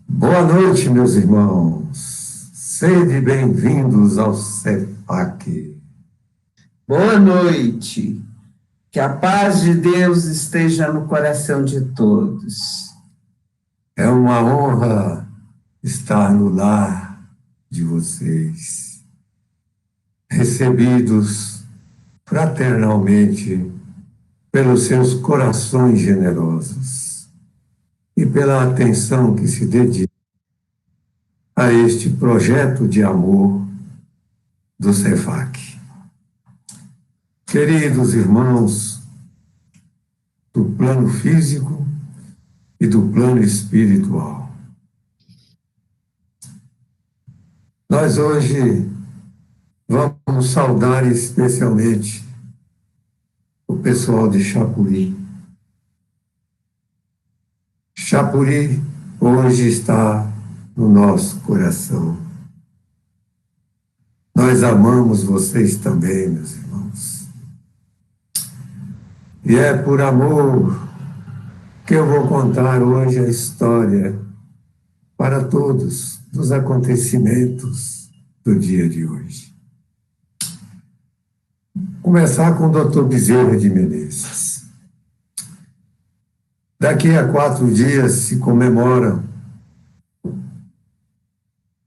Boa noite, meus irmãos. Sede bem-vindos ao CEFAC. Boa noite. Que a paz de Deus esteja no coração de todos. É uma honra estar no lar de vocês, recebidos fraternalmente pelos seus corações generosos e pela atenção que se dedica a este projeto de amor do CEFAC. Queridos irmãos do plano físico e do plano espiritual, nós hoje vamos saudar especialmente o pessoal de Chapuri. Chapuri hoje está no nosso coração. Nós amamos vocês também, meus irmãos. E é por amor que eu vou contar hoje a história para todos dos acontecimentos do dia de hoje. Começar com o Dr. Bezerra de Menezes. Daqui a 4 dias se comemoram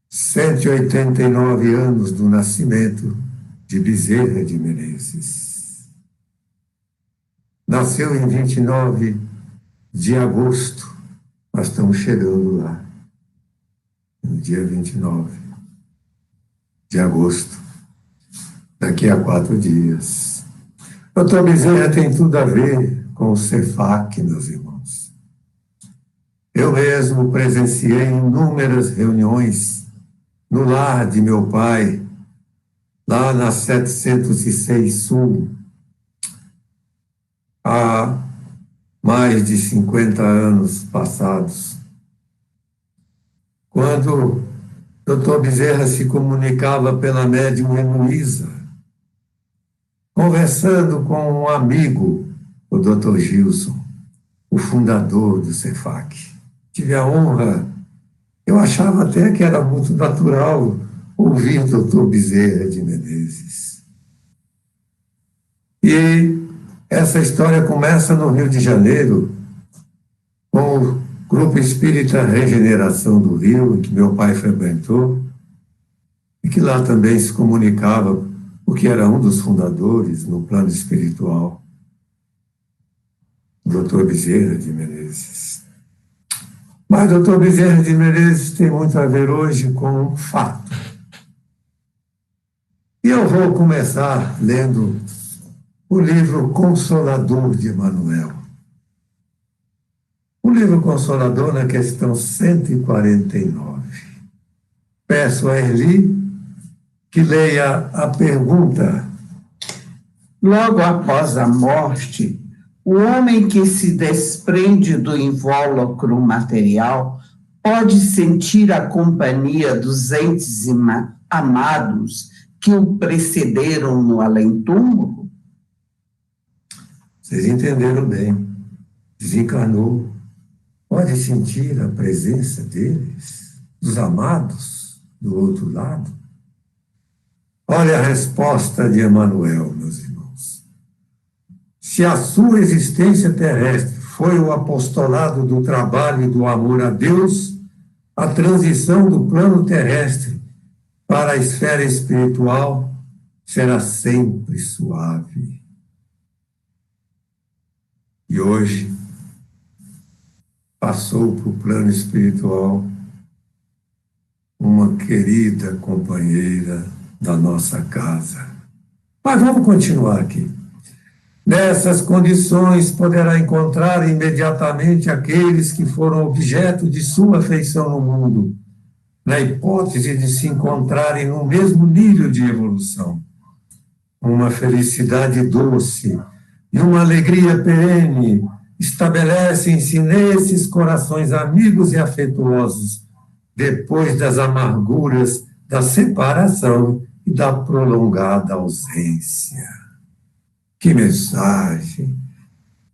189 anos do nascimento de Bezerra de Menezes. Nasceu em 29 de agosto, nós estamos chegando lá, no dia 29 de agosto, daqui a 4 dias. Doutor Bezerra tem tudo a ver com o CEFAC, meus irmãos. Eu mesmo presenciei inúmeras reuniões no lar de meu pai, lá na 706 Sul, há mais de 50 anos passados, quando o Dr. Bezerra se comunicava pela médium Heloísa, conversando com um amigo, o Dr. Gilson, o fundador do CEFAC. Tive a honra, eu achava até que era muito natural ouvir o Dr. Bezerra de Menezes. E essa história começa no Rio de Janeiro, com o Grupo Espírita Regeneração do Rio, que meu pai frequentou, e que lá também se comunicava, porque era um dos fundadores no plano espiritual, o Dr. Bezerra de Menezes. Mas o Dr. Bezerra de Menezes tem muito a ver hoje com um fato. E eu vou começar lendo o livro Consolador de Emmanuel. O livro Consolador, na questão 149. Peço a Erli que leia a pergunta. Logo após a morte, o homem que se desprende do invólucro material pode sentir a companhia dos entes amados que o precederam no além-túmulo? Vocês entenderam bem. Desencarnou. Pode sentir a presença deles, dos amados, do outro lado? Olha a resposta de Emmanuel, meus irmãos. Se a sua existência terrestre foi o apostolado do trabalho e do amor a Deus, a transição do plano terrestre para a esfera espiritual será sempre suave. E hoje passou para o plano espiritual uma querida companheira da nossa casa. Mas vamos continuar aqui. Nessas condições, poderá encontrar imediatamente aqueles que foram objeto de sua afeição no mundo, na hipótese de se encontrarem no mesmo nível de evolução. Uma felicidade doce e uma alegria perene estabelecem-se nesses corações amigos e afetuosos, depois das amarguras da separação e da prolongada ausência. Que mensagem!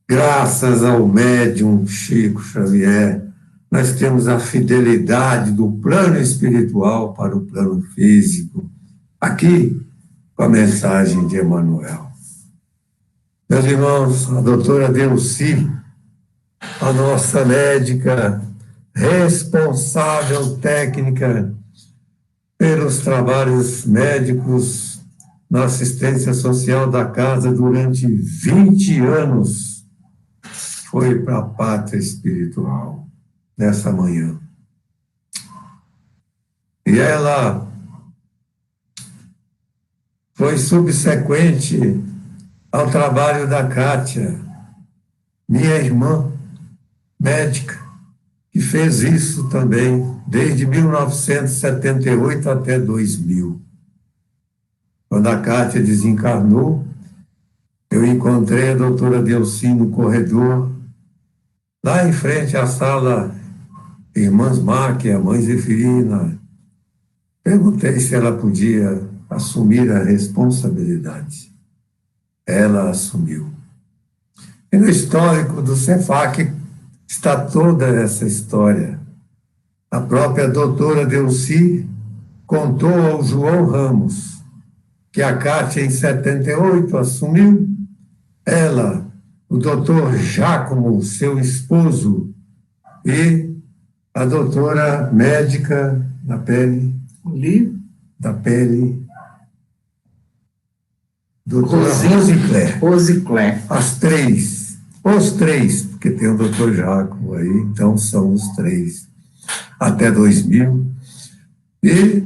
Graças ao médium Chico Xavier, nós temos a fidelidade do plano espiritual para o plano físico, aqui com a mensagem de Emmanuel. Meus irmãos, a doutora Delcy, a nossa médica responsável técnica pelos trabalhos médicos na assistência social da casa durante 20 anos, foi para a pátria espiritual nessa manhã. E ela foi subsequente ao trabalho da Kátia, minha irmã médica, que fez isso também desde 1978 até 2000. Quando a Kátia desencarnou, eu encontrei a doutora Delcy no corredor, lá em frente à sala Irmãs Máquia, Mãe Zeferina. Perguntei se ela podia assumir a responsabilidade. Ela assumiu. E no histórico do CEFAC está toda essa história. A própria doutora Delcy contou ao João Ramos que a Kátia, em 78, assumiu. Ela, o doutor Giacomo, seu esposo, e a doutora médica da pele, doutora Rosicler. Os três, porque tem o doutor Giacomo aí, então são os três, até 2000. E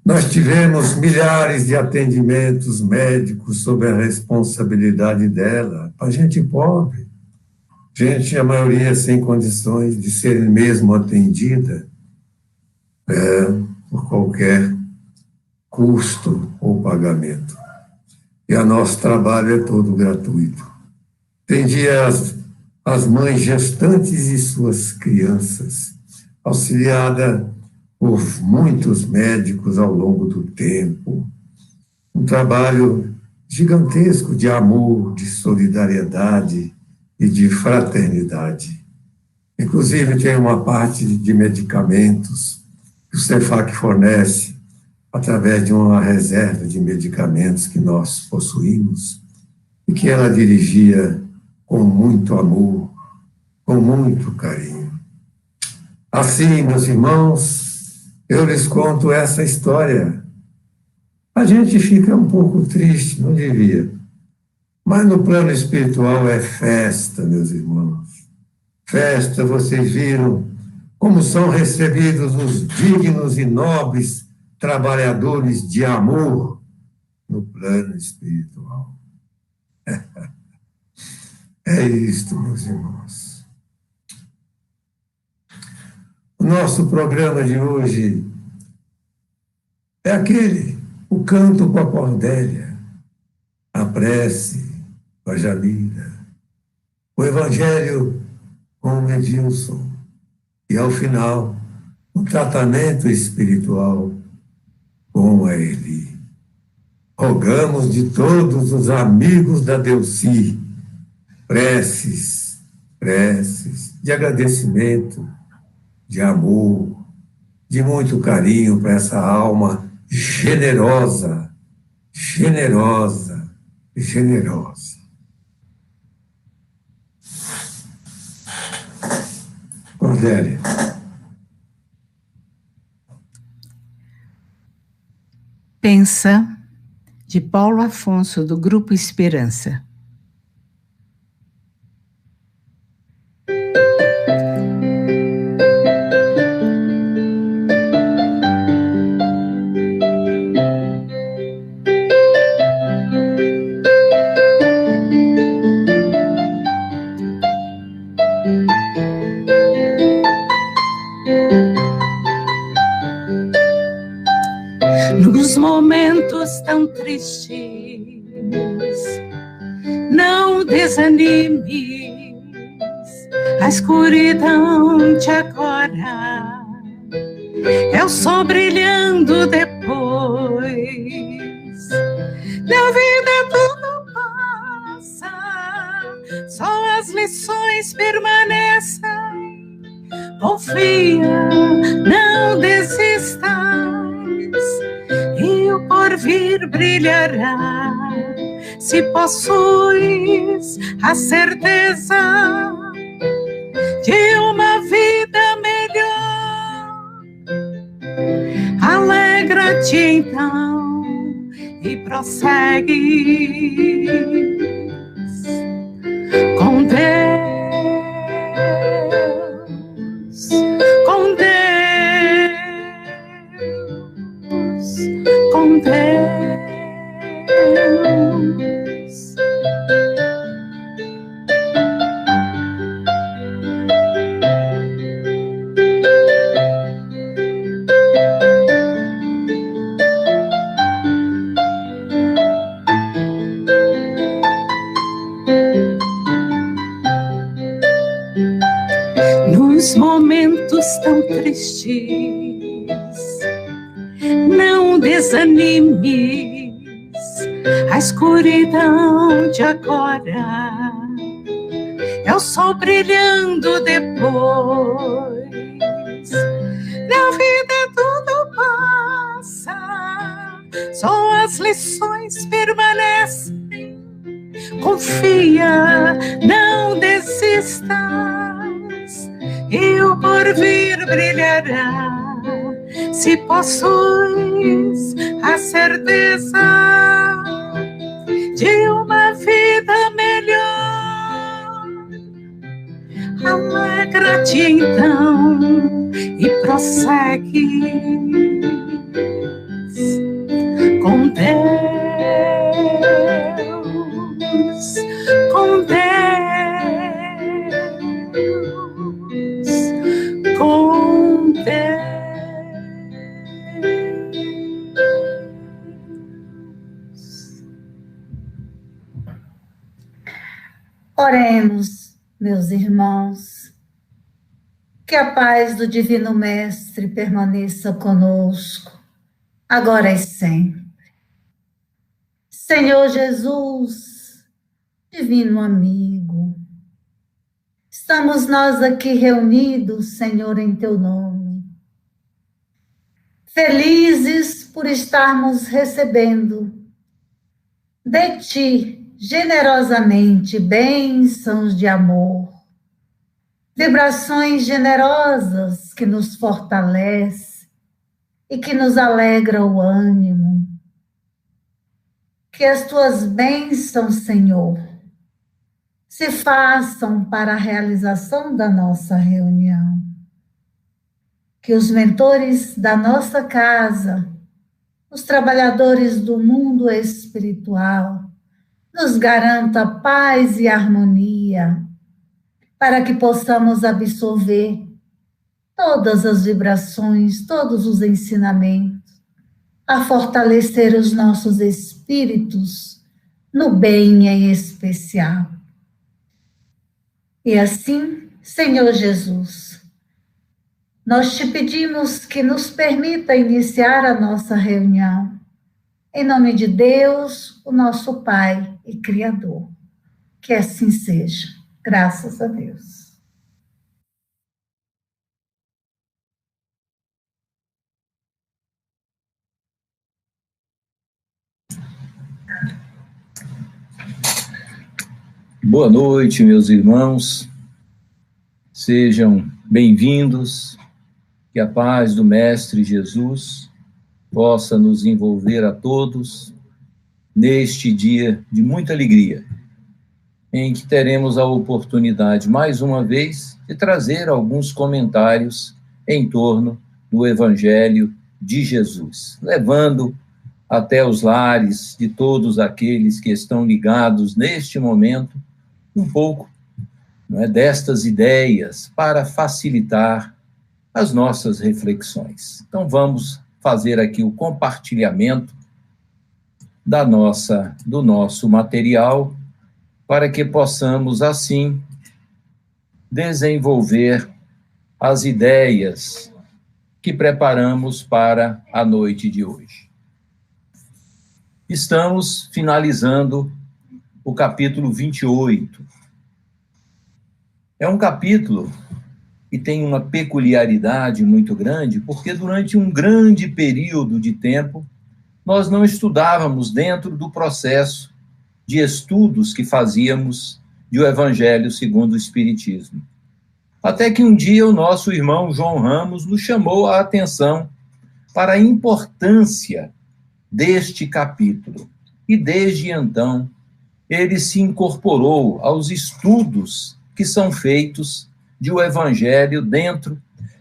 nós tivemos milhares de atendimentos médicos sob a responsabilidade dela, para gente pobre, gente, a maioria sem condições de ser mesmo atendida por qualquer custo ou pagamento. E o nosso trabalho é todo gratuito. Atendia as mães gestantes e suas crianças, auxiliada por muitos médicos ao longo do tempo. Um trabalho gigantesco de amor, de solidariedade e de fraternidade. Inclusive, tem uma parte de medicamentos que o CEFAC fornece através de uma reserva de medicamentos que nós possuímos e que ela dirigia com muito amor, com muito carinho. Assim, meus irmãos, eu lhes conto essa história. A gente fica um pouco triste, não devia. Mas no plano espiritual é festa, meus irmãos. Festa, vocês viram como são recebidos os dignos e nobres trabalhadores de amor no plano espiritual. É isto, meus irmãos. O nosso programa de hoje é aquele, o canto com a Cordélia, a prece com a Jamila, o evangelho com o Edilson e, ao final, o tratamento espiritual com a Eli. Rogamos de todos os amigos da Delcy preces de agradecimento, de amor, de muito carinho para essa alma generosa. Cordélia. Pensa, de Paulo Afonso, do Grupo Esperança. Nos momentos tão tristes, não desanimes, a escuridão te acorda, é o sol brilhando depois. Na vida tudo passa, só as lições permanecem, confia, não desistas, e o porvir brilhará. Se possuis a certeza de uma vida melhor, alegra-te então e prossegue com Deus, com Deus, com Deus. Nos momentos tão tristes, não desanimes, a escuridão de agora é o sol brilhando depois. Na vida tudo passa, só as lições permanecem. Confia, não desistas, e o porvir brilhará. Se possuis a certeza de uma vida melhor, alegra-te então e prossegue com Deus, com Deus, com Deus. Oremos, meus irmãos, que a paz do Divino Mestre permaneça conosco, agora e sempre. Senhor Jesus, Divino Amigo, estamos nós aqui reunidos, Senhor, em Teu nome, felizes por estarmos recebendo de Ti, generosamente, bênçãos de amor, vibrações generosas que nos fortalecem e que nos alegra o ânimo. Que as Tuas bênçãos, Senhor, se façam para a realização da nossa reunião. Que os mentores da nossa casa, os trabalhadores do mundo espiritual, nos garanta paz e harmonia, para que possamos absorver todas as vibrações, todos os ensinamentos, a fortalecer os nossos espíritos no bem em especial. E assim, Senhor Jesus, nós te pedimos que nos permita iniciar a nossa reunião, em nome de Deus, o nosso Pai e Criador. Que assim seja. Graças a Deus. Boa noite, meus irmãos. Sejam bem-vindos. Que a paz do Mestre Jesus possa nos envolver a todos neste dia de muita alegria, em que teremos a oportunidade, mais uma vez, de trazer alguns comentários em torno do Evangelho de Jesus, levando até os lares de todos aqueles que estão ligados neste momento, um pouco, não é, destas ideias para facilitar as nossas reflexões. Então vamos fazer aqui o compartilhamento do nosso material, para que possamos, assim, desenvolver as ideias que preparamos para a noite de hoje. Estamos finalizando o capítulo 28. É um capítulo e tem uma peculiaridade muito grande, porque durante um grande período de tempo, nós não estudávamos dentro do processo de estudos que fazíamos do Evangelho segundo o Espiritismo. Até que um dia o nosso irmão João Ramos nos chamou a atenção para a importância deste capítulo. E desde então, ele se incorporou aos estudos que são feitos de o Evangelho dentro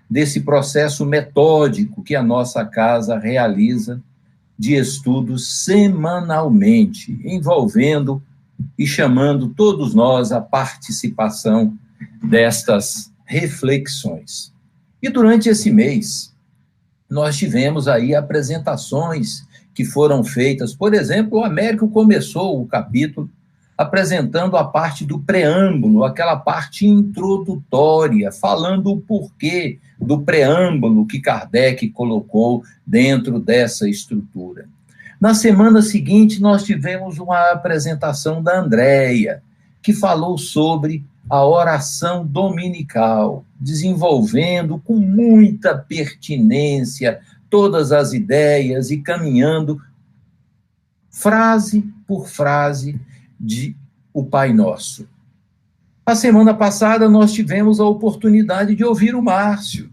desse processo metódico que a nossa casa realiza de estudos semanalmente, envolvendo e chamando todos nós à participação destas reflexões. E durante esse mês, nós tivemos aí apresentações que foram feitas. Por exemplo, o Américo começou o capítulo apresentando a parte do preâmbulo, aquela parte introdutória, falando o porquê do preâmbulo que Kardec colocou dentro dessa estrutura. Na semana seguinte, nós tivemos uma apresentação da Andréia, que falou sobre a oração dominical, desenvolvendo com muita pertinência todas as ideias e caminhando frase por frase de o Pai Nosso. A semana passada nós tivemos a oportunidade de ouvir o Márcio,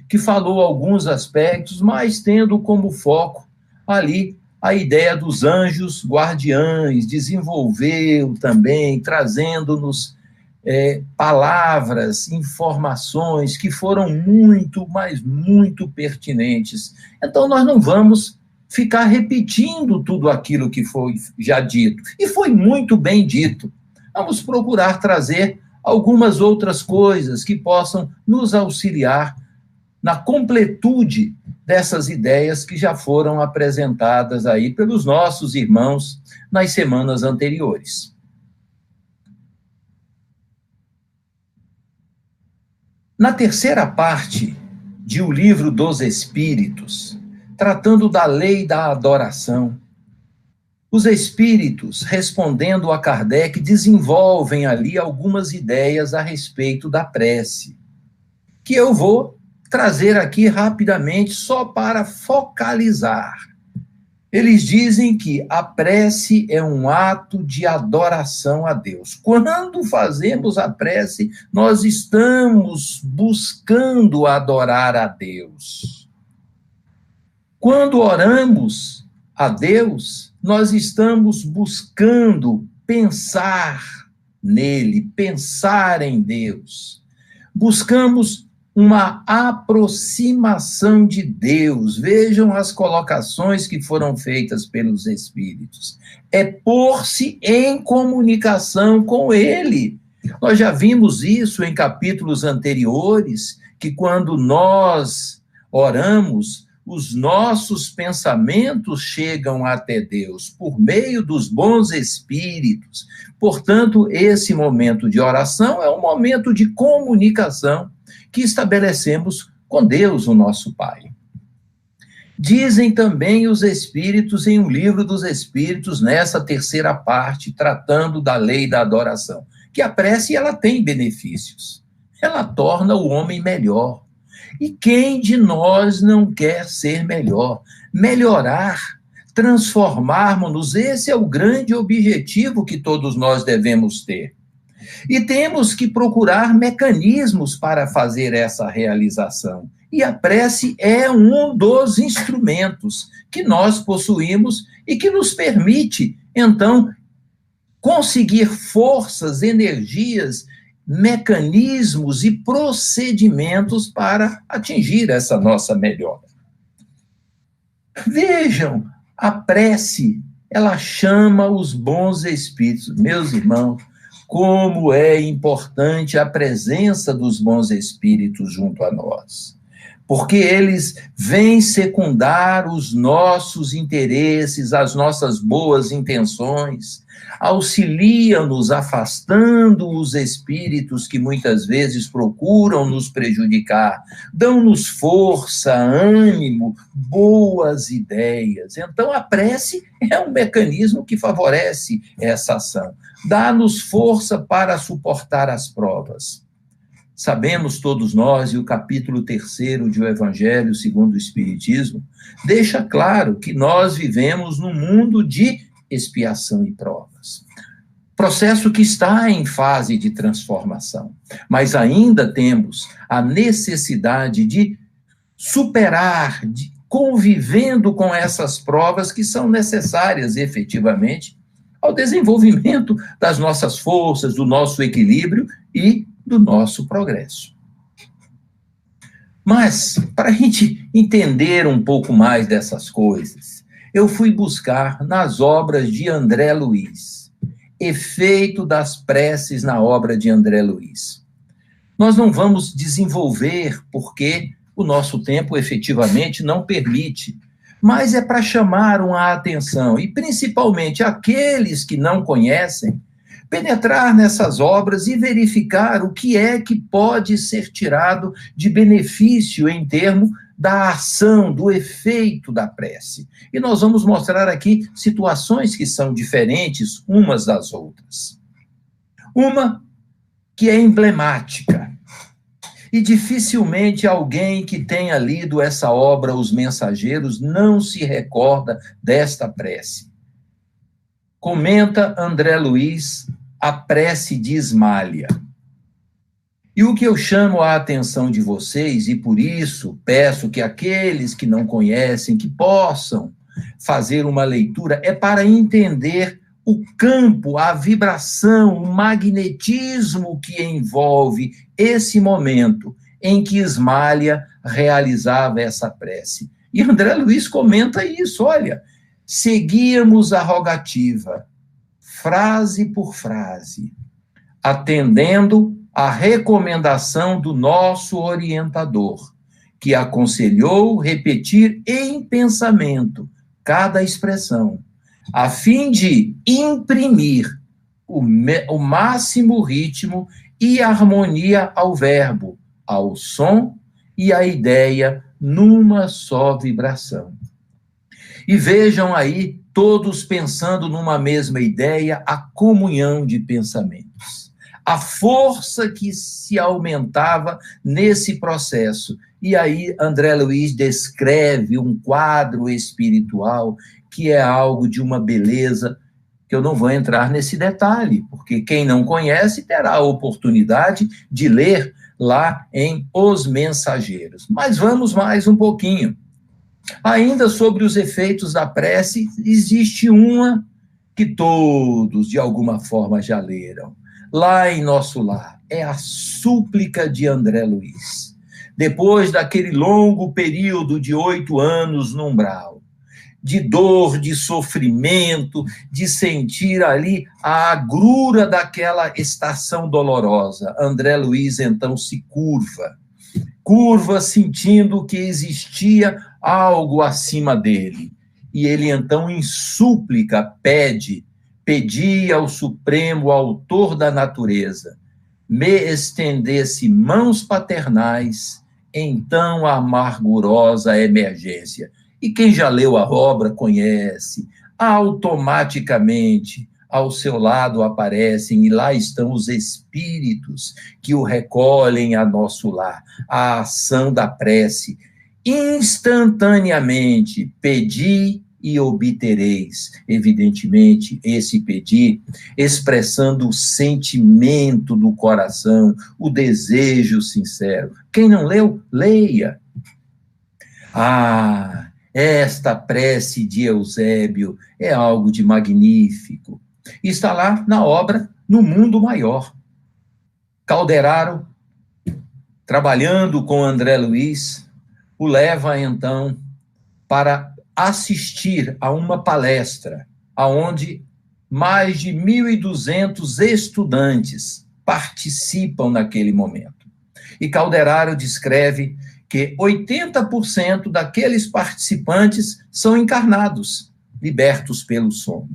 que falou alguns aspectos, mas tendo como foco ali a ideia dos anjos guardiães, desenvolveu também, trazendo-nos palavras, informações que foram muito, mas muito pertinentes. Então, nós não vamos ficar repetindo tudo aquilo que foi já dito. E foi muito bem dito. Vamos procurar trazer algumas outras coisas que possam nos auxiliar na completude dessas ideias que já foram apresentadas aí pelos nossos irmãos nas semanas anteriores. Na terceira parte de O Livro dos Espíritos, tratando da lei da adoração, os espíritos, respondendo a Kardec, desenvolvem ali algumas ideias a respeito da prece, que eu vou trazer aqui rapidamente só para focalizar. Eles dizem que a prece é um ato de adoração a Deus. Quando fazemos a prece, nós estamos buscando adorar a Deus. Quando oramos a Deus, nós estamos buscando pensar nele, pensar em Deus. Buscamos uma aproximação de Deus. Vejam as colocações que foram feitas pelos Espíritos. É pôr-se em comunicação com Ele. Nós já vimos isso em capítulos anteriores, que quando nós oramos, os nossos pensamentos chegam até Deus por meio dos bons espíritos. Portanto, esse momento de oração é um momento de comunicação que estabelecemos com Deus, o nosso Pai. Dizem também os Espíritos em O Livro dos Espíritos, nessa terceira parte, tratando da lei da adoração, que a prece ela tem benefícios. Ela torna o homem melhor. E quem de nós não quer ser melhor? Melhorar, transformarmos-nos, esse é o grande objetivo que todos nós devemos ter. E temos que procurar mecanismos para fazer essa realização. E a prece é um dos instrumentos que nós possuímos e que nos permite, então, conseguir forças, energias, mecanismos e procedimentos para atingir essa nossa melhora. Vejam, a prece, ela chama os bons espíritos. Meus irmãos, como é importante a presença dos bons espíritos junto a nós. Porque eles vêm secundar os nossos interesses, as nossas boas intenções, auxiliam-nos afastando os espíritos que muitas vezes procuram nos prejudicar, dão-nos força, ânimo, boas ideias. Então, a prece é um mecanismo que favorece essa ação, dá-nos força para suportar as provas. sabemos todos nós, e o capítulo 3º de O Evangelho segundo o Espiritismo deixa claro que nós vivemos num mundo de expiação e provas. Processo que está em fase de transformação, mas ainda temos a necessidade de superar, convivendo com essas provas que são necessárias, efetivamente, ao desenvolvimento das nossas forças, do nosso equilíbrio e do nosso progresso. Mas, para a gente entender um pouco mais dessas coisas, eu fui buscar nas obras de André Luiz, efeito das preces na obra de André Luiz. Nós não vamos desenvolver, porque o nosso tempo efetivamente não permite, mas é para chamar uma atenção, e principalmente aqueles que não conhecem, penetrar nessas obras e verificar o que é que pode ser tirado de benefício em termos da ação, do efeito da prece. E nós vamos mostrar aqui situações que são diferentes umas das outras. Uma que é emblemática, e dificilmente alguém que tenha lido essa obra, Os Mensageiros, não se recorda desta prece. Comenta André Luiz a prece de Ismália. E o que eu chamo a atenção de vocês, e por isso peço que aqueles que não conhecem, que possam fazer uma leitura, é para entender o campo, a vibração, o magnetismo que envolve esse momento em que Ismália realizava essa prece. E André Luiz comenta isso, olha, seguíamos a rogativa, frase por frase, atendendo à recomendação do nosso orientador, que aconselhou repetir em pensamento cada expressão, a fim de imprimir o máximo ritmo e harmonia ao verbo, ao som e à ideia numa só vibração. E vejam aí, todos pensando numa mesma ideia, a comunhão de pensamentos. A força que se aumentava nesse processo. E aí André Luiz descreve um quadro espiritual que é algo de uma beleza, que eu não vou entrar nesse detalhe, porque quem não conhece terá a oportunidade de ler lá em Os Mensageiros. Mas vamos mais um pouquinho. Ainda sobre os efeitos da prece, existe uma que todos, de alguma forma, já leram. Lá em Nosso Lar, é a súplica de André Luiz. Depois daquele longo período de 8 anos no umbral, de dor, de sofrimento, de sentir ali a agrura daquela estação dolorosa, André Luiz então se curva sentindo que existia algo acima dele. E ele então em súplica pedia ao Supremo Autor da natureza, me estendesse mãos paternais, então a amargurosa emergência. E quem já leu a obra conhece, automaticamente ao seu lado aparecem, e lá estão os espíritos que o recolhem a nosso lar, a ação da prece. Instantaneamente, pedi e obtereis. Evidentemente, esse pedir, expressando o sentimento do coração, o desejo sincero. Quem não leu, leia. Esta prece de Eusébio é algo de magnífico. Está lá na obra No Mundo Maior. Calderaro, trabalhando com André Luiz, o leva, então, para assistir a uma palestra, onde mais de 1.200 estudantes participam naquele momento. E Calderaro descreve que 80% daqueles participantes são encarnados, libertos pelo sono.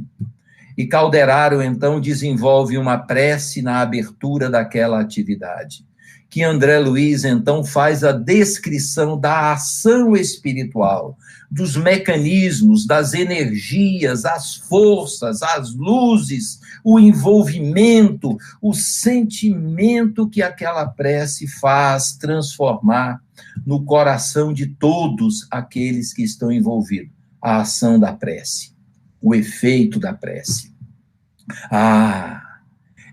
E Calderaro, então, desenvolve uma prece na abertura daquela atividade, que André Luiz, então, faz a descrição da ação espiritual, dos mecanismos, das energias, as forças, as luzes, o envolvimento, o sentimento que aquela prece faz transformar no coração de todos aqueles que estão envolvidos. A ação da prece, o efeito da prece.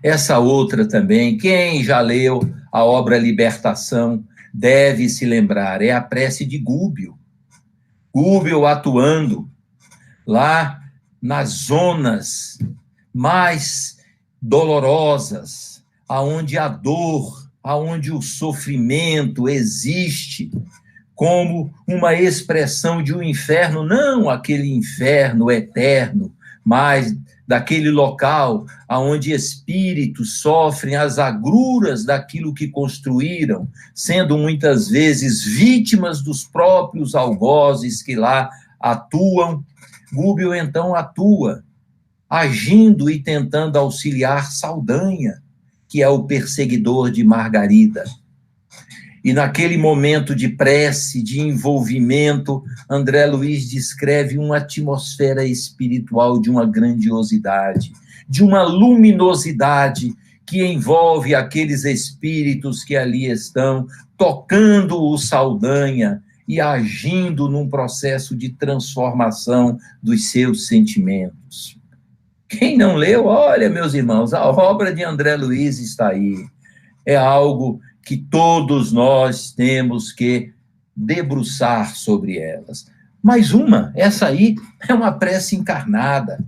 Essa outra também, quem já leu a obra Libertação deve se lembrar, é a prece de Gúbio. Gúbio atuando lá nas zonas mais dolorosas, aonde a dor, aonde o sofrimento existe, como uma expressão de um inferno, não aquele inferno eterno, mas daquele local aonde espíritos sofrem as agruras daquilo que construíram, sendo muitas vezes vítimas dos próprios algozes que lá atuam. Gúbio, então, atua, agindo e tentando auxiliar Saldanha, que é o perseguidor de Margarida. E naquele momento de prece, de envolvimento, André Luiz descreve uma atmosfera espiritual de uma grandiosidade, de uma luminosidade que envolve aqueles espíritos que ali estão, tocando o Saldanha e agindo num processo de transformação dos seus sentimentos. Quem não leu, olha, meus irmãos, a obra de André Luiz está aí. É algo que todos nós temos que debruçar sobre elas. Mais uma, essa aí é uma prece encarnada,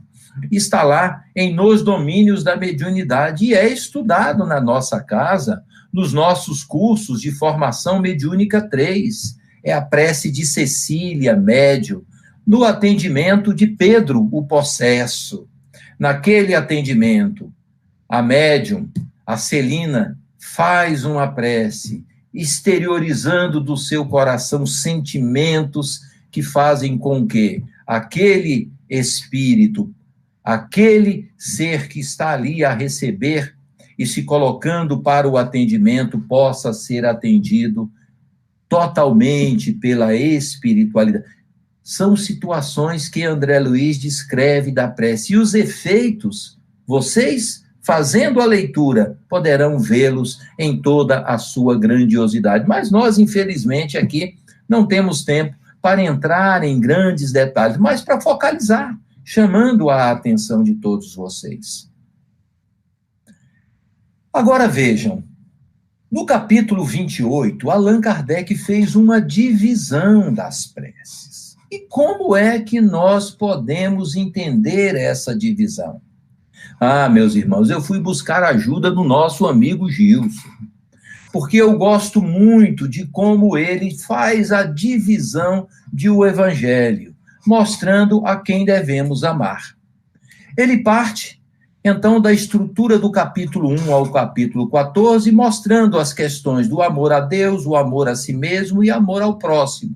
está lá em Nos Domínios da Mediunidade e é estudado na nossa casa, nos nossos cursos de formação mediúnica 3. É a prece de Cecília, médium, no atendimento de Pedro, o possesso. Naquele atendimento, a médium, a Celina, faz uma prece, exteriorizando do seu coração sentimentos que fazem com que aquele espírito, aquele ser que está ali a receber e se colocando para o atendimento, possa ser atendido totalmente pela espiritualidade. São situações que André Luiz descreve da prece. E os efeitos, vocês, fazendo a leitura, poderão vê-los em toda a sua grandiosidade. Mas nós, infelizmente, aqui não temos tempo para entrar em grandes detalhes, mas para focalizar, chamando a atenção de todos vocês. Agora vejam, no capítulo 28, Allan Kardec fez uma divisão das preces. E como é que nós podemos entender essa divisão? Meus irmãos, eu fui buscar a ajuda do nosso amigo Gilson, porque eu gosto muito de como ele faz a divisão de o Evangelho, mostrando a quem devemos amar. Ele parte, então, da estrutura do capítulo 1 ao capítulo 14, mostrando as questões do amor a Deus, o amor a si mesmo e amor ao próximo.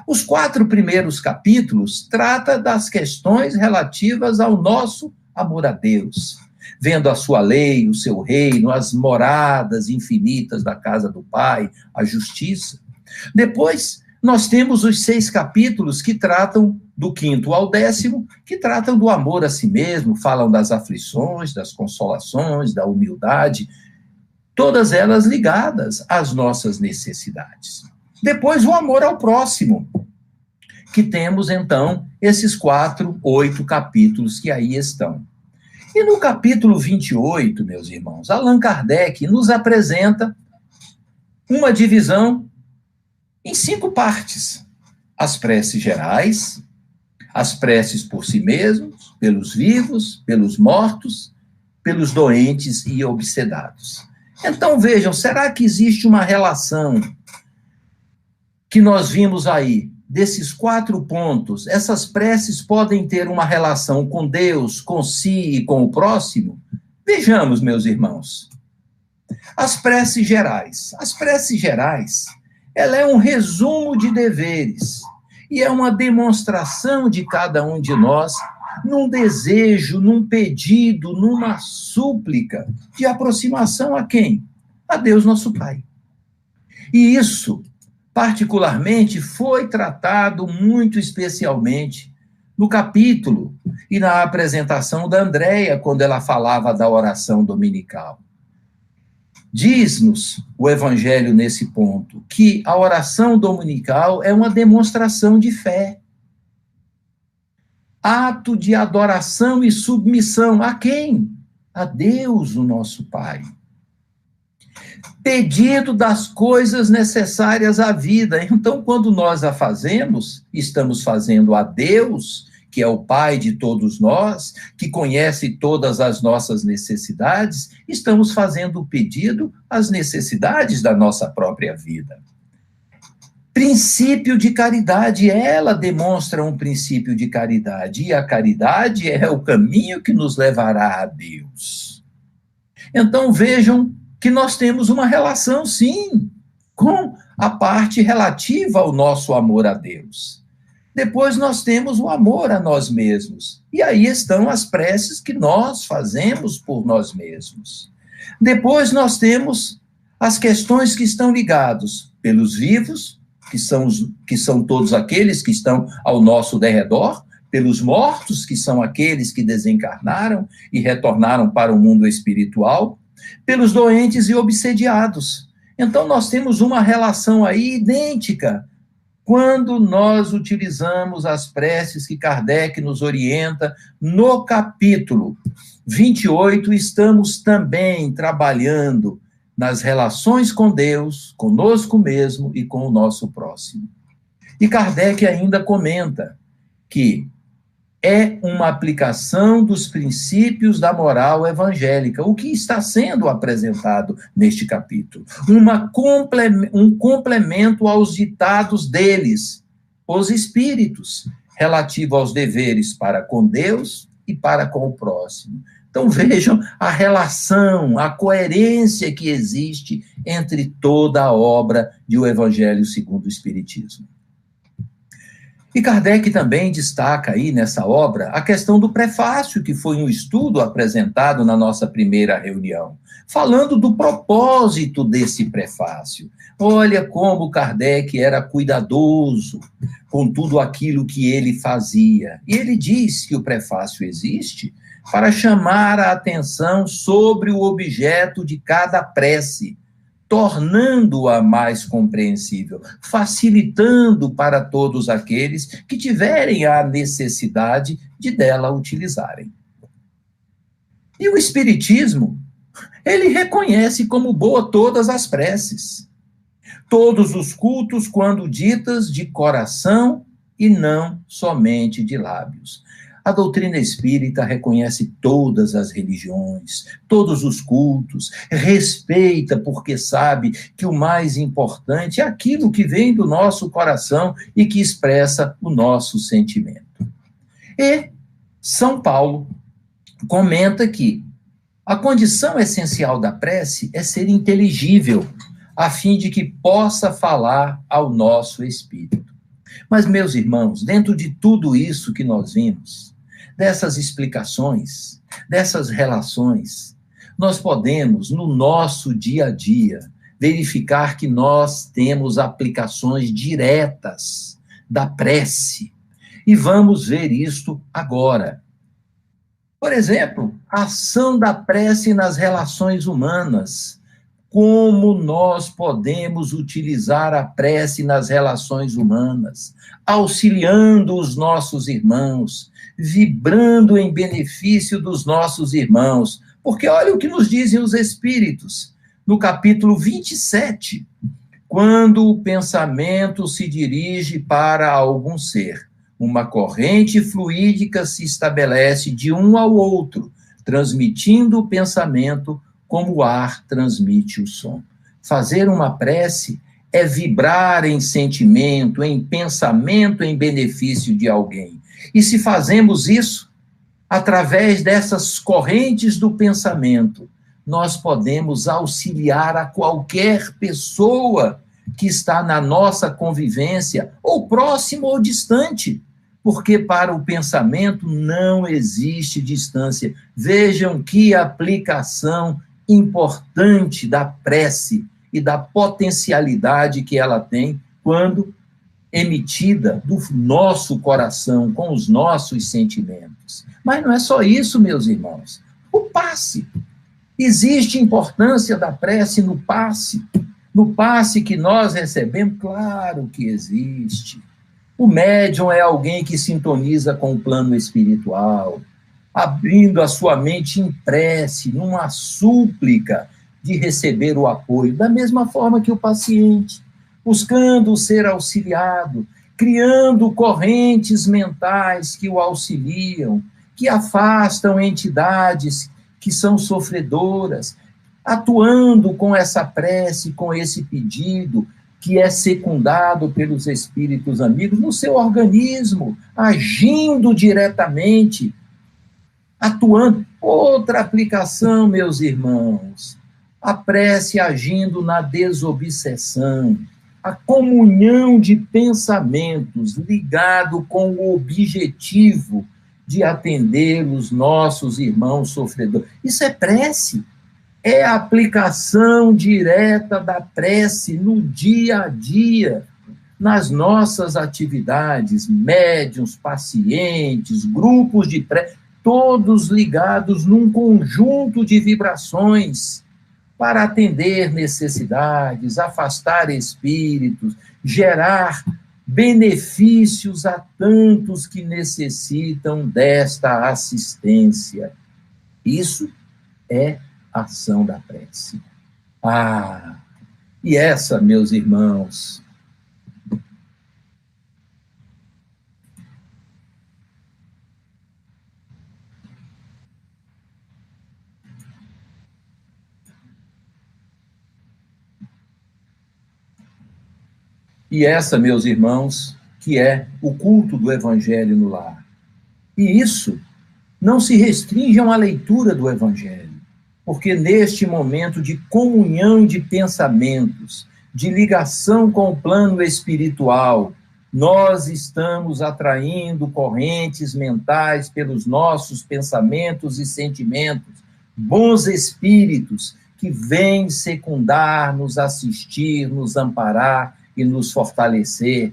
Os 4 primeiros capítulos tratam das questões relativas ao nosso amor a Deus, vendo a sua lei, o seu reino, as moradas infinitas da casa do Pai, a justiça. Depois, nós temos os 6 capítulos que tratam do 5º ao 10º, que tratam do amor a si mesmo, falam das aflições, das consolações, da humildade, todas elas ligadas às nossas necessidades. Depois, o amor ao próximo, que temos, então, esses 8 capítulos que aí estão. E no capítulo 28, meus irmãos, Allan Kardec nos apresenta uma divisão em 5 partes. As preces gerais, as preces por si mesmos, pelos vivos, pelos mortos, pelos doentes e obsedados. Então, vejam, será que existe uma relação que nós vimos aí, desses 4 pontos? Essas preces podem ter uma relação com Deus, com si e com o próximo? Vejamos, meus irmãos. As preces gerais. As preces gerais, ela é um resumo de deveres e é uma demonstração de cada um de nós num desejo, num pedido, numa súplica de aproximação a quem? A Deus, nosso Pai. E isso, particularmente, foi tratado muito especialmente no capítulo e na apresentação da Andréia, quando ela falava da oração dominical. Diz-nos o Evangelho nesse ponto que a oração dominical é uma demonstração de fé. Ato de adoração e submissão. A quem? A Deus, o nosso Pai. Pedido das coisas necessárias à vida. Então, quando nós a fazemos, estamos fazendo a Deus, que é o Pai de todos nós, que conhece todas as nossas necessidades, estamos fazendo o pedido às necessidades da nossa própria vida. Princípio de caridade, ela demonstra um princípio de caridade, e a caridade é o caminho que nos levará a Deus. Então, vejam que nós temos uma relação, sim, com a parte relativa ao nosso amor a Deus. Depois nós temos o amor a nós mesmos. E aí estão as preces que nós fazemos por nós mesmos. Depois nós temos as questões que estão ligadas pelos vivos, que são todos aqueles que estão ao nosso derredor, pelos mortos, que são aqueles que desencarnaram e retornaram para o mundo espiritual, pelos doentes e obsediados. Então nós temos uma relação aí idêntica. Quando nós utilizamos as preces que Kardec nos orienta, no capítulo 28, estamos também trabalhando nas relações com Deus, conosco mesmo e com o nosso próximo. E Kardec ainda comenta que é uma aplicação dos princípios da moral evangélica, o que está sendo apresentado neste capítulo. Um complemento aos ditados deles, os espíritos, relativo aos deveres para com Deus e para com o próximo. Então vejam a relação, a coerência que existe entre toda a obra de O Evangelho segundo o Espiritismo. E Kardec também destaca aí nessa obra a questão do prefácio, que foi um estudo apresentado na nossa primeira reunião, falando do propósito desse prefácio. Olha como Kardec era cuidadoso com tudo aquilo que ele fazia. E ele diz que o prefácio existe para chamar a atenção sobre o objeto de cada prece, tornando-a mais compreensível, facilitando para todos aqueles que tiverem a necessidade de dela utilizarem. E o Espiritismo, ele reconhece como boa todas as preces, todos os cultos quando ditas de coração e não somente de lábios. A doutrina espírita reconhece todas as religiões, todos os cultos, respeita porque sabe que o mais importante é aquilo que vem do nosso coração e que expressa o nosso sentimento. E São Paulo comenta que a condição essencial da prece é ser inteligível, a fim de que possa falar ao nosso espírito. Mas, meus irmãos, dentro de tudo isso que nós vimos, dessas explicações, dessas relações, nós podemos, no nosso dia a dia, verificar que nós temos aplicações diretas da prece. E vamos ver isto agora. Por exemplo, a ação da prece nas relações humanas. Como nós podemos utilizar a prece nas relações humanas, auxiliando os nossos irmãos, vibrando em benefício dos nossos irmãos. Porque olha o que nos dizem os Espíritos, no capítulo 27, quando o pensamento se dirige para algum ser, uma corrente fluídica se estabelece de um ao outro, transmitindo o pensamento como o ar transmite o som. Fazer uma prece é vibrar em sentimento, em pensamento, em benefício de alguém. E se fazemos isso, através dessas correntes do pensamento, nós podemos auxiliar a qualquer pessoa que está na nossa convivência, ou próximo ou distante, porque para o pensamento não existe distância. Vejam que aplicação importante da prece e da potencialidade que ela tem quando emitida do nosso coração, com os nossos sentimentos. Mas não é só isso, meus irmãos. O passe. Existe importância da prece no passe. No passe que nós recebemos, claro que existe. O médium é alguém que sintoniza com o plano espiritual, abrindo a sua mente em prece, numa súplica de receber o apoio, da mesma forma que o paciente, buscando ser auxiliado, criando correntes mentais que o auxiliam, que afastam entidades que são sofredoras, atuando com essa prece, com esse pedido, que é secundado pelos espíritos amigos no seu organismo, agindo diretamente, atuando. Outra aplicação, meus irmãos, a prece agindo na desobsessão, a comunhão de pensamentos ligado com o objetivo de atender os nossos irmãos sofredores. Isso é prece. É a aplicação direta da prece no dia a dia, nas nossas atividades, médiuns, pacientes, grupos de prece, todos ligados num conjunto de vibrações para atender necessidades, afastar espíritos, gerar benefícios a tantos que necessitam desta assistência. Isso é ação da prece. E essa, meus irmãos, meus irmãos, que é o culto do Evangelho no lar. E isso não se restringe a uma leitura do Evangelho, porque neste momento de comunhão de pensamentos, de ligação com o plano espiritual, nós estamos atraindo correntes mentais pelos nossos pensamentos e sentimentos, bons espíritos que vêm secundar, nos assistir, nos amparar e nos fortalecer,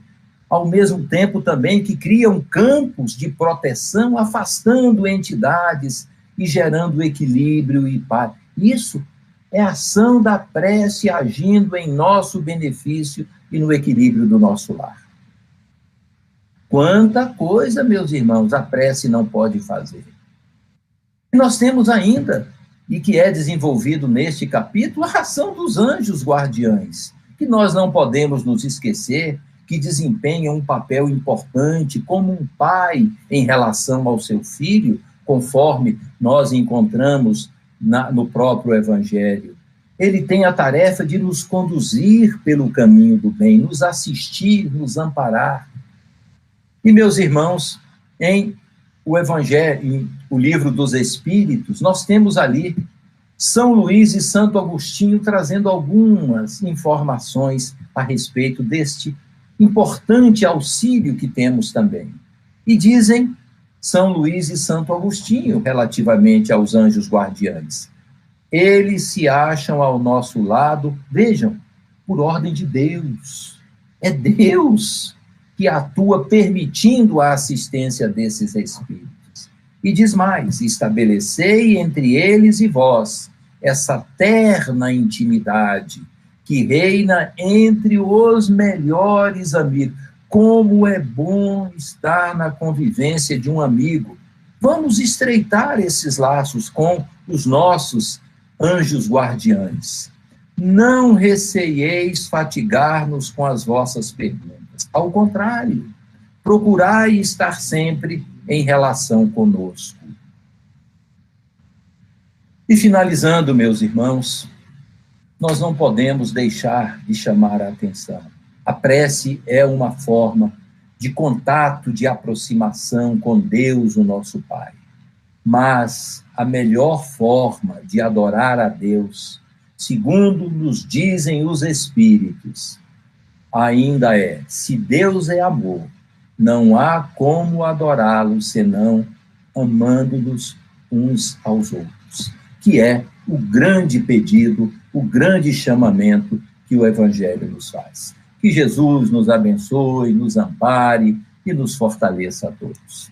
ao mesmo tempo também que criam campos de proteção, afastando entidades e gerando equilíbrio e paz. Isso é a ação da prece agindo em nosso benefício e no equilíbrio do nosso lar. Quanta coisa, meus irmãos, a prece não pode fazer. E nós temos ainda, e que é desenvolvido neste capítulo, a ação dos anjos guardiães, que nós não podemos nos esquecer, que desempenham um papel importante como um pai em relação ao seu filho, conforme nós encontramos no próprio Evangelho. Ele tem a tarefa de nos conduzir pelo caminho do bem, nos assistir, nos amparar. E, meus irmãos, em o Evangelho, em o Livro dos Espíritos, nós temos ali São Luís e Santo Agostinho trazendo algumas informações a respeito deste importante auxílio que temos também. E dizem São Luís e Santo Agostinho, relativamente aos anjos guardiães: eles se acham ao nosso lado, vejam, por ordem de Deus. É Deus que atua permitindo a assistência desses espíritos. E diz mais: estabelecei entre eles e vós essa terna intimidade que reina entre os melhores amigos. Como é bom estar na convivência de um amigo. Vamos estreitar esses laços com os nossos anjos guardiães. Não receieis fatigar-nos com as vossas perguntas. Ao contrário, procurai estar sempre em relação conosco. E finalizando, meus irmãos, nós não podemos deixar de chamar a atenção. A prece é uma forma de contato, de aproximação com Deus, o nosso Pai. Mas a melhor forma de adorar a Deus, segundo nos dizem os Espíritos, ainda é: se Deus é amor, não há como adorá-lo senão amando-nos uns aos outros, que é o grande pedido, o grande chamamento que o Evangelho nos faz. Que Jesus nos abençoe, nos ampare e nos fortaleça a todos.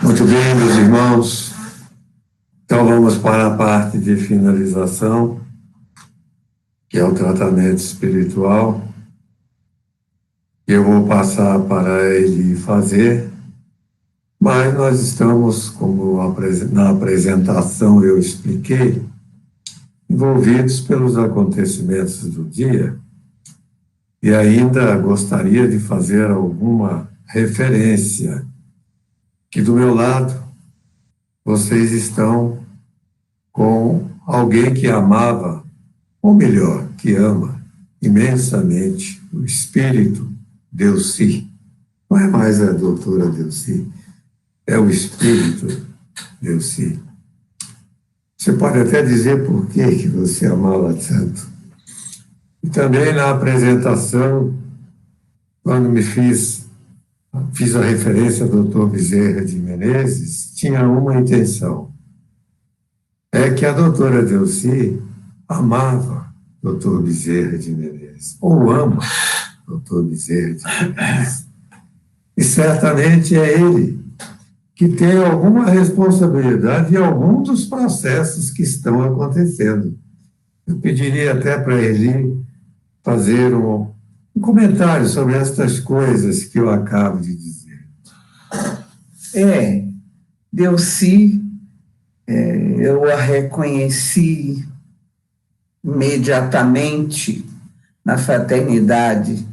Muito bem, meus irmãos. Então vamos para a parte de finalização, que é o tratamento espiritual. Eu vou passar para ele fazer, mas nós estamos, como na apresentação eu expliquei, envolvidos pelos acontecimentos do dia, e ainda gostaria de fazer alguma referência, que do meu lado vocês estão com alguém que amava, ou melhor, que ama imensamente o Espírito Delcy. Não é mais a doutora Delcy, é o Espírito Delcy. Você pode até dizer por que você amava tanto. E também na apresentação, quando fiz a referência ao doutor Bezerra de Menezes, tinha uma intenção. É que a doutora Delcy amava o doutor Bezerra de Menezes, ou ama o doutor Bezerra de Menezes. E certamente é ele que tem alguma responsabilidade em algum dos processos que estão acontecendo. Eu pediria até para ele fazer um comentário sobre estas coisas que eu acabo de dizer. Delcy, eu a reconheci imediatamente na fraternidade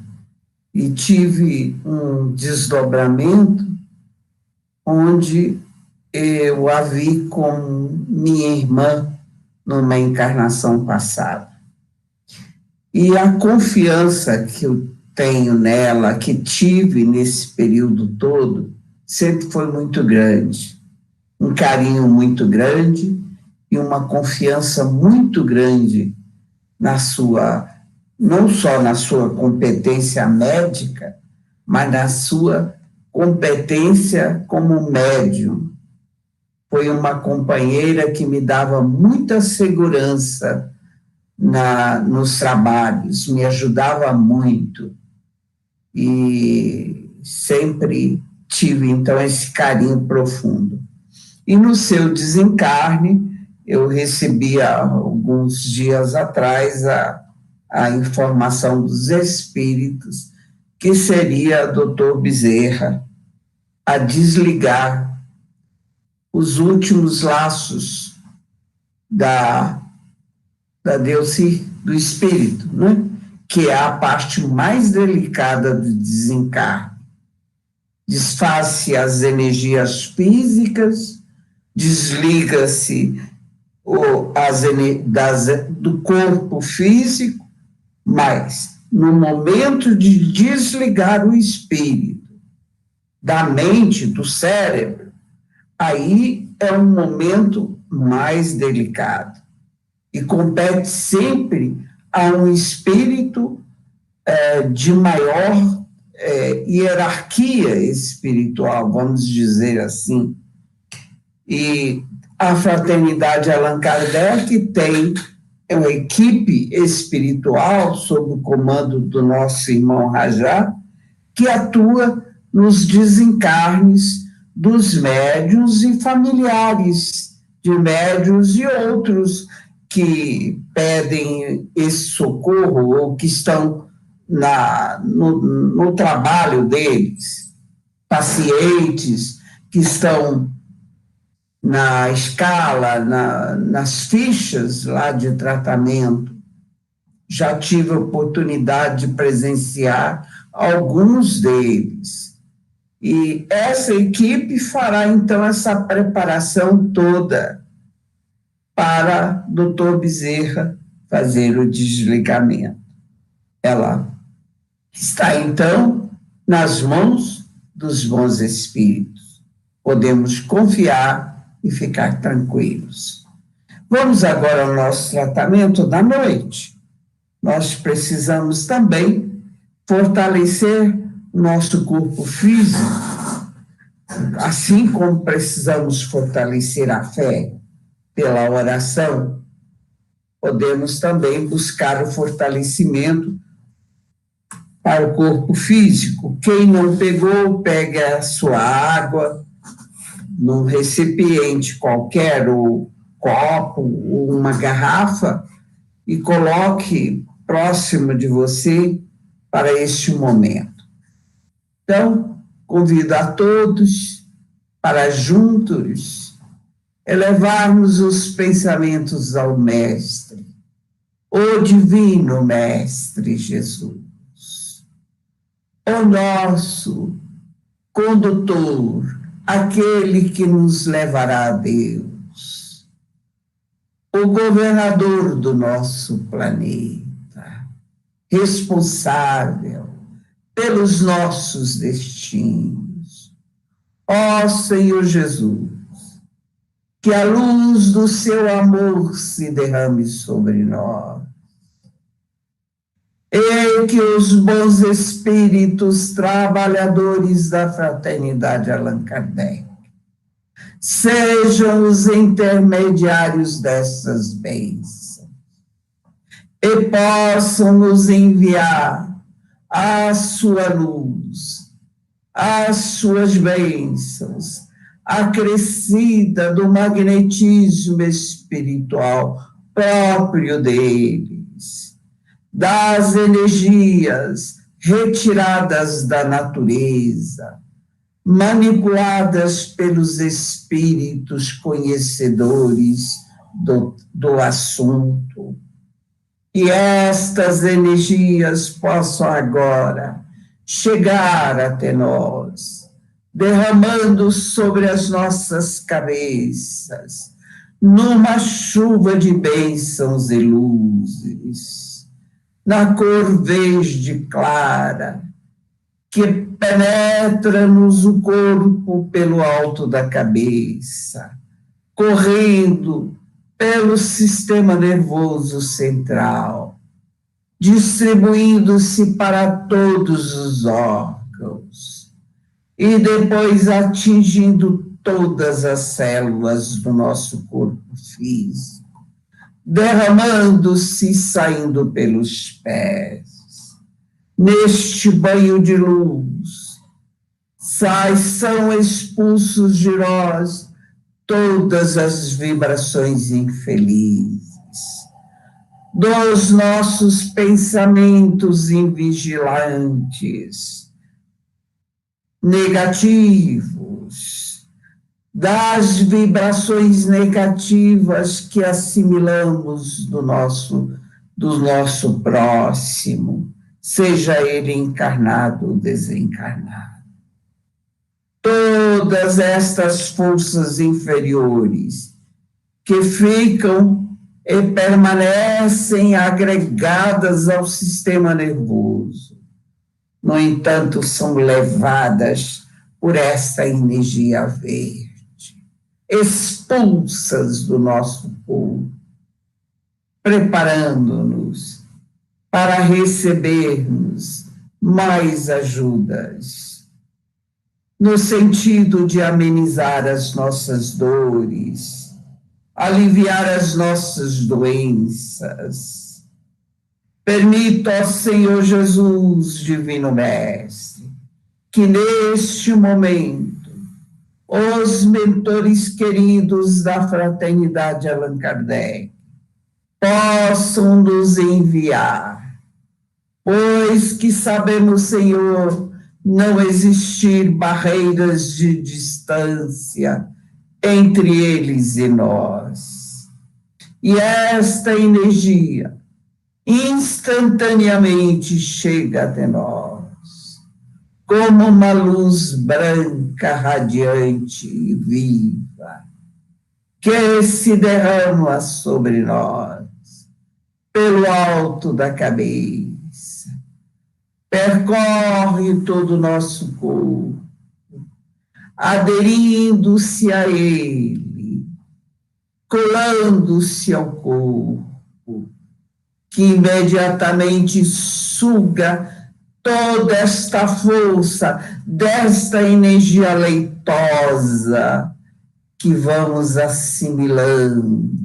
e tive um desdobramento onde eu a vi como minha irmã numa encarnação passada. E a confiança que eu tenho nela, que tive nesse período todo, sempre foi muito grande. Um carinho muito grande e uma confiança muito grande na sua, não só na sua competência médica, mas na sua competência como médium. Foi uma companheira que me dava muita segurança nos trabalhos, me ajudava muito. E sempre tive, então, esse carinho profundo. E no seu desencarne, eu recebi há alguns dias atrás a informação dos espíritos que seria o Dr. Bezerra a desligar os últimos laços da Delcy, do espírito, né? Que é a parte mais delicada do desencarne. Desfaz-se as energias físicas, desliga-se do corpo físico, mas no momento de desligar o espírito da mente, do cérebro, aí é um momento mais delicado. E compete sempre a um espírito de maior hierarquia espiritual, vamos dizer assim. E a Fraternidade Allan Kardec tem uma equipe espiritual, sob o comando do nosso irmão Rajá, que atua nos desencarnes dos médiuns e familiares de médiuns e outros que pedem esse socorro ou que estão no trabalho deles, pacientes que estão na escala, nas fichas lá de tratamento. Já tive a oportunidade de presenciar alguns deles. E essa equipe fará, então, essa preparação toda para Dr. Bezerra fazer o desligamento. Ela está, então, nas mãos dos bons espíritos. Podemos confiar e ficar tranquilos. Vamos agora ao nosso tratamento da noite. Nós precisamos também fortalecer nosso corpo físico, assim como precisamos fortalecer a fé pela oração, podemos também buscar o fortalecimento para o corpo físico. Quem não pegou, pegue a sua água num recipiente qualquer, ou copo, ou uma garrafa, e coloque próximo de você para este momento. Então, convido a todos para juntos elevarmos os pensamentos ao Mestre, o Divino Mestre Jesus, o nosso condutor, aquele que nos levará a Deus, o governador do nosso planeta, responsável pelos nossos destinos. Ó Senhor Jesus, que a luz do seu amor se derrame sobre nós, e que os bons espíritos trabalhadores da Fraternidade Allan Kardec sejam os intermediários dessas bênçãos e possam nos enviar a sua luz, as suas bênçãos, acrescida do magnetismo espiritual próprio deles, das energias retiradas da natureza, manipuladas pelos espíritos conhecedores do assunto. E estas energias possam agora chegar até nós, derramando sobre as nossas cabeças, numa chuva de bênçãos e luzes, na cor verde clara, que penetra-nos o corpo pelo alto da cabeça, correndo pelo sistema nervoso central, distribuindo-se para todos os órgãos, e depois atingindo todas as células do nosso corpo físico, derramando-se e saindo pelos pés. Neste banho de luz, são expulsos de nós todas as vibrações infelizes, dos nossos pensamentos invigilantes, negativos, das vibrações negativas que assimilamos do nosso próximo, seja ele encarnado ou desencarnado. Todas estas forças inferiores que ficam e permanecem agregadas ao sistema nervoso, no entanto, são levadas por esta energia verde, expulsas do nosso corpo, preparando-nos para recebermos mais ajudas, no sentido de amenizar as nossas dores, aliviar as nossas doenças. Permita, ó Senhor Jesus, Divino Mestre, que neste momento os mentores queridos da Fraternidade Allan Kardec possam nos enviar, pois que sabemos, Senhor, não existir barreiras de distância entre eles e nós. E esta energia instantaneamente chega até nós, como uma luz branca, radiante e viva, que se derrama sobre nós, pelo alto da cabeça, percorre todo o nosso corpo, aderindo-se a ele, colando-se ao corpo, que imediatamente suga toda esta força, desta energia leitosa que vamos assimilando.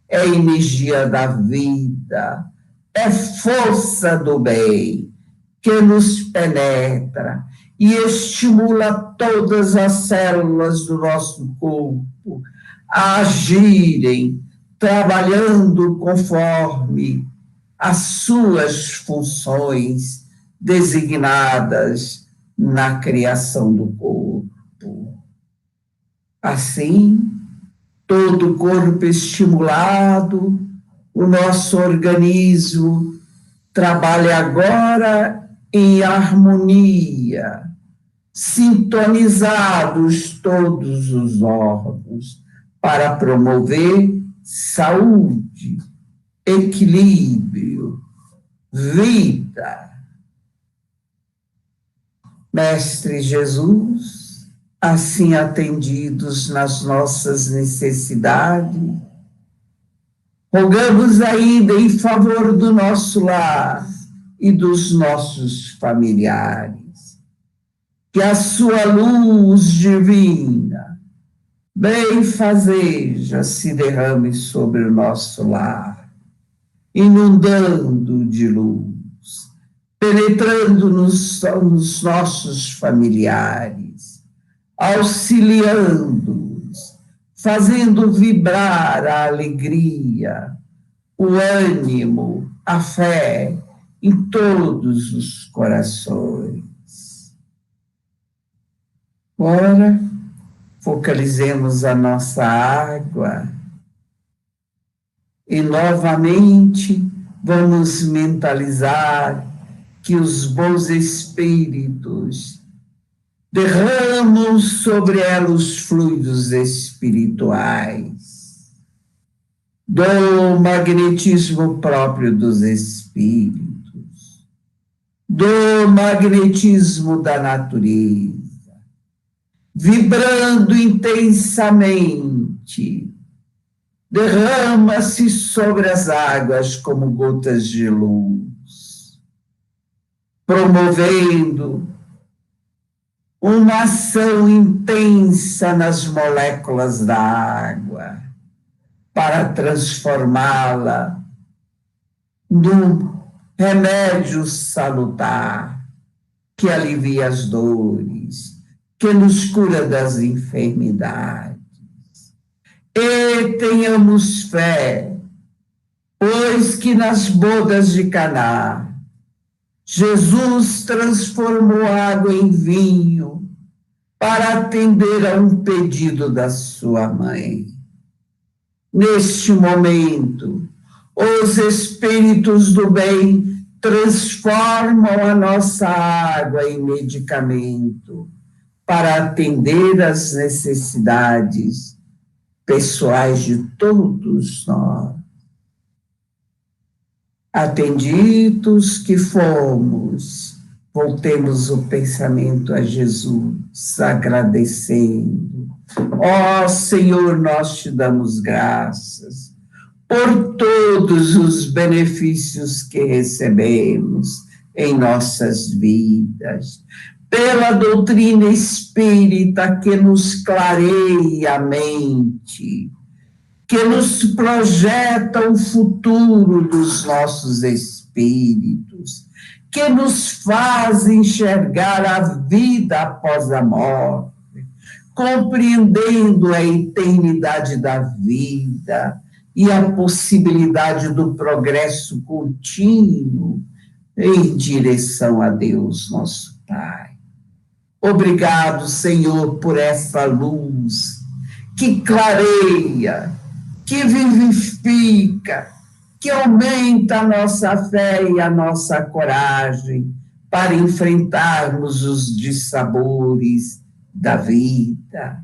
É a energia da vida, é força do bem que nos penetra e estimula todas as células do nosso corpo a agirem, trabalhando conforme as suas funções designadas na criação do corpo. Assim, todo o corpo estimulado, o nosso organismo trabalha agora em harmonia, sintonizados todos os órgãos para promover saúde, equilíbrio, vida. Mestre Jesus, assim atendidos nas nossas necessidades, rogamos ainda em favor do nosso lar e dos nossos familiares, que a sua luz divina, benfazeja, se derrame sobre o nosso lar, inundando de luz, penetrando nos nossos familiares, auxiliando-os, fazendo vibrar a alegria, o ânimo, a fé em todos os corações. Ora, focalizemos a nossa água e novamente vamos mentalizar que os bons espíritos derramam sobre ela os fluidos espirituais, do magnetismo próprio dos espíritos, do magnetismo da natureza, vibrando intensamente, derrama-se sobre as águas como gotas de luz, promovendo uma ação intensa nas moléculas da água para transformá-la num remédio salutar que alivia as dores, que nos cura das enfermidades. E tenhamos fé, pois que nas bodas de Caná, Jesus transformou água em vinho para atender a um pedido da sua mãe. Neste momento, os espíritos do bem transformam a nossa água em medicamento para atender às necessidades pessoais de todos nós. Atendidos que fomos, voltemos o pensamento a Jesus, agradecendo. Ó Senhor, nós te damos graças por todos os benefícios que recebemos em nossas vidas, pela doutrina espírita que nos clareia a mente, que nos projeta o futuro dos nossos espíritos, que nos faz enxergar a vida após a morte, compreendendo a eternidade da vida e a possibilidade do progresso contínuo em direção a Deus, nosso Pai. Obrigado, Senhor, por essa luz que clareia, que vivifica, que aumenta a nossa fé e a nossa coragem para enfrentarmos os dissabores da vida.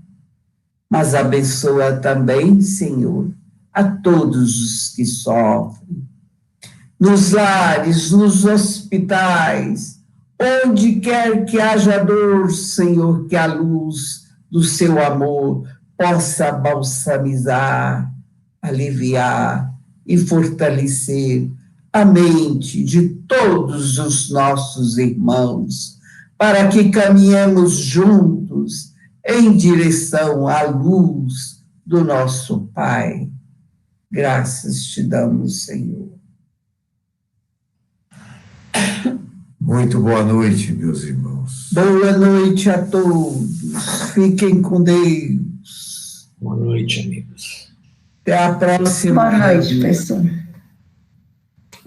Mas abençoa também, Senhor, a todos os que sofrem, nos lares, nos hospitais, onde quer que haja dor, Senhor, que a luz do seu amor possa balsamizar, aliviar e fortalecer a mente de todos os nossos irmãos, para que caminhemos juntos em direção à luz do nosso Pai. Graças te damos, Senhor. Muito boa noite, meus irmãos. Boa noite a todos. Fiquem com Deus. Boa noite, amigos. Até a próxima. Boa noite, pessoal.